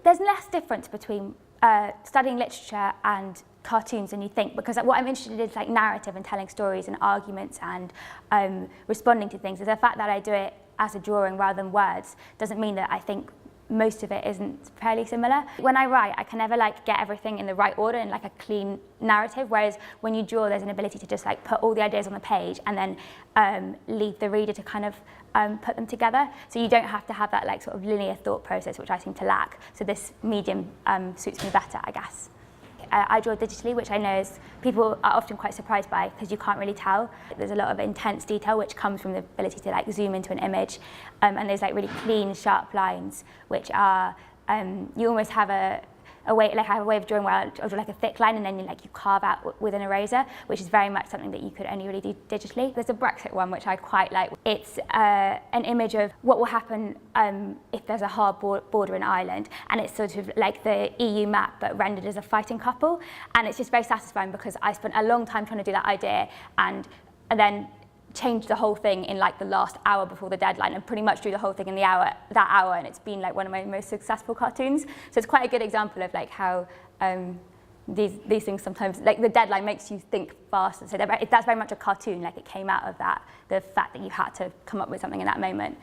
there's less difference between studying literature and cartoons than you think, because what I'm interested in is like narrative and telling stories and arguments and responding to things. The fact that I do it as a drawing rather than words doesn't mean that I think most of it isn't fairly similar. When I write, I can never like get everything in the right order in like a clean narrative, whereas when you draw, there's an ability to just like put all the ideas on the page and then leave the reader to kind of put them together. So you don't have to have that like sort of linear thought process, which I seem to lack. So this medium suits me better, I guess. I draw digitally, which I know is people are often quite surprised by because you can't really tell. There's a lot of intense detail which comes from the ability to like zoom into an image, and there's like really clean, sharp lines, which are you almost have a way, like I have a way of drawing where I'll draw like a thick line and then you carve out with an eraser, which is very much something that you could only really do digitally. There's a Brexit one which I quite like. It's an image of what will happen if there's a hard border in Ireland, and it's sort of like the EU map but rendered as a fighting couple, and it's just very satisfying because I spent a long time trying to do that idea and then changed the whole thing in like the last hour before the deadline and pretty much drew the whole thing in that hour, and it's been like one of my most successful cartoons. So it's quite a good example of like how these things sometimes, like the deadline makes you think faster. So that's very much a cartoon, like it came out of that, the fact that you had to come up with something in that moment.